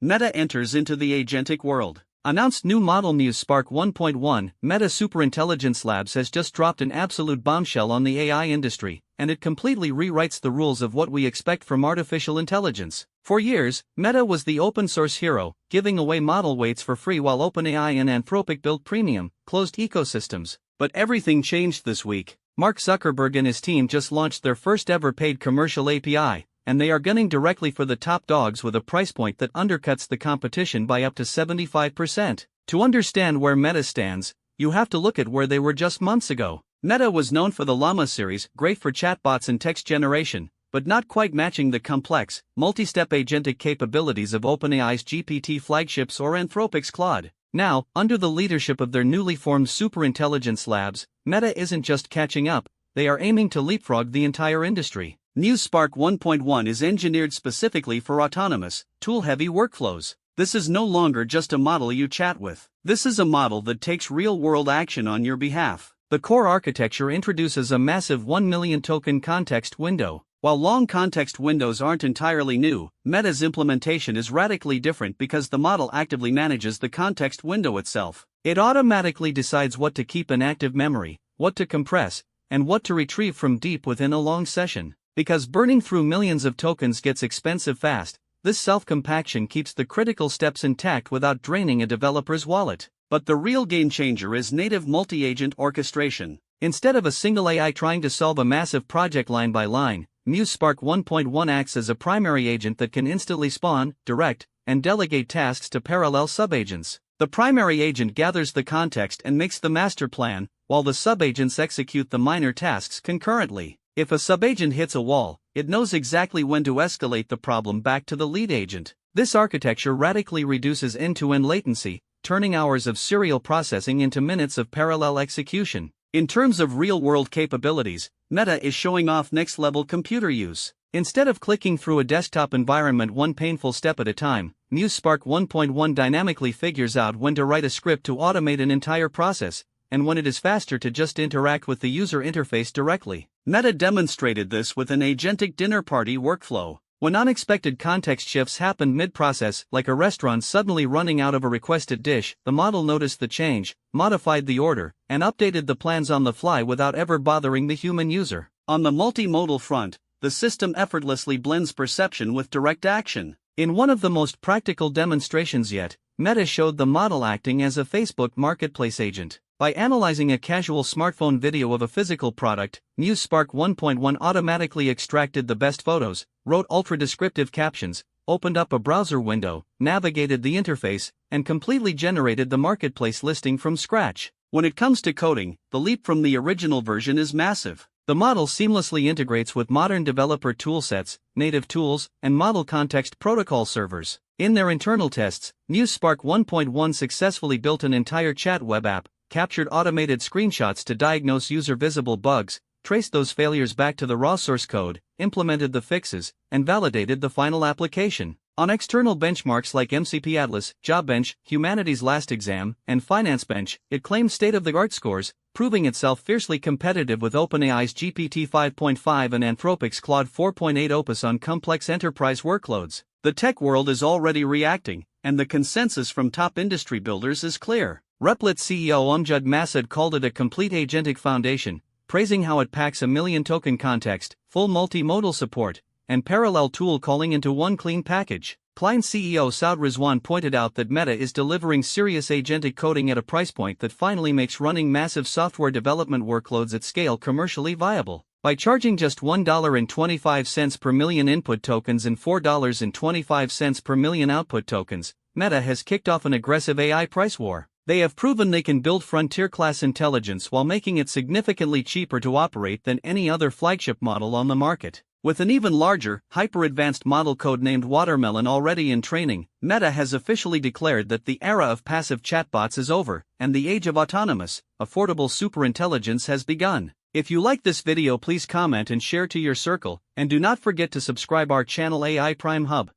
Meta enters into the agentic world. Announced new model Muse Spark 1.1, Meta Superintelligence Labs has just dropped an absolute bombshell on the AI industry, and it completely rewrites the rules of what we expect from artificial intelligence. For years, Meta was the open-source hero, giving away model weights for free while OpenAI and Anthropic built premium, closed ecosystems. But everything changed this week. Mark Zuckerberg and his team just launched their first-ever paid commercial API, and they are gunning directly for the top dogs with a price point that undercuts the competition by up to 75%. To understand where Meta stands, you have to look at where they were just months ago. Meta was known for the Llama series, great for chatbots and text generation, but not quite matching the complex, multi-step agentic capabilities of OpenAI's GPT flagships or Anthropic's Claude. Now, under the leadership of their newly formed Superintelligence Labs, Meta isn't just catching up, they are aiming to leapfrog the entire industry. Muse Spark 1.1 is engineered specifically for autonomous, tool-heavy workflows. This is no longer just a model you chat with. This is a model that takes real-world action on your behalf. The core architecture introduces a massive 1 million token context window. While long context windows aren't entirely new, Meta's implementation is radically different because the model actively manages the context window itself. It automatically decides what to keep in active memory, what to compress, and what to retrieve from deep within a long session. Because burning through millions of tokens gets expensive fast, this self-compaction keeps the critical steps intact without draining a developer's wallet. But the real game changer is native multi-agent orchestration. Instead of a single AI trying to solve a massive project line by line, Muse Spark 1.1 acts as a primary agent that can instantly spawn, direct, and delegate tasks to parallel subagents. The primary agent gathers the context and makes the master plan, while the subagents execute the minor tasks concurrently. If a subagent hits a wall, it knows exactly when to escalate the problem back to the lead agent. This architecture radically reduces end-to-end latency, turning hours of serial processing into minutes of parallel execution. In terms of real-world capabilities, Meta is showing off next-level computer use. Instead of clicking through a desktop environment one painful step at a time, Muse Spark 1.1 dynamically figures out when to write a script to automate an entire process, and when it is faster to just interact with the user interface directly. Meta demonstrated this with an agentic dinner party workflow. When unexpected context shifts happened mid-process, like a restaurant suddenly running out of a requested dish, the model noticed the change, modified the order, and updated the plans on the fly without ever bothering the human user. On the multimodal front, the system effortlessly blends perception with direct action. In one of the most practical demonstrations yet, Meta showed the model acting as a Facebook marketplace agent. By analyzing a casual smartphone video of a physical product, Muse Spark 1.1 automatically extracted the best photos, wrote ultra-descriptive captions, opened up a browser window, navigated the interface, and completely generated the marketplace listing from scratch. When it comes to coding, the leap from the original version is massive. The model seamlessly integrates with modern developer toolsets, native tools, and model context protocol servers. In their internal tests, Muse Spark 1.1 successfully built an entire chat web app, captured automated screenshots to diagnose user-visible bugs, traced those failures back to the raw source code, implemented the fixes, and validated the final application. On external benchmarks like MCP Atlas, JobBench, Humanities Last Exam, and FinanceBench, it claimed state-of-the-art scores, proving itself fiercely competitive with OpenAI's GPT 5.5 and Anthropic's Claude 4.8 Opus on complex enterprise workloads. The tech world is already reacting, and the consensus from top industry builders is clear. Replit CEO Amjad Masad called it a complete agentic foundation, praising how it packs a million token context, full multimodal support, and parallel tool calling into one clean package. Klein CEO Saud Rizwan pointed out that Meta is delivering serious agentic coding at a price point that finally makes running massive software development workloads at scale commercially viable. By charging just $1.25 per million input tokens and $4.25 per million output tokens, Meta has kicked off an aggressive AI price war. They have proven they can build frontier-class intelligence while making it significantly cheaper to operate than any other flagship model on the market. With an even larger, hyper-advanced model code named Watermelon already in training, Meta has officially declared that the era of passive chatbots is over, and the age of autonomous, affordable superintelligence has begun. If you like this video, please comment and share to your circle, and do not forget to subscribe our channel AI Prime Hub.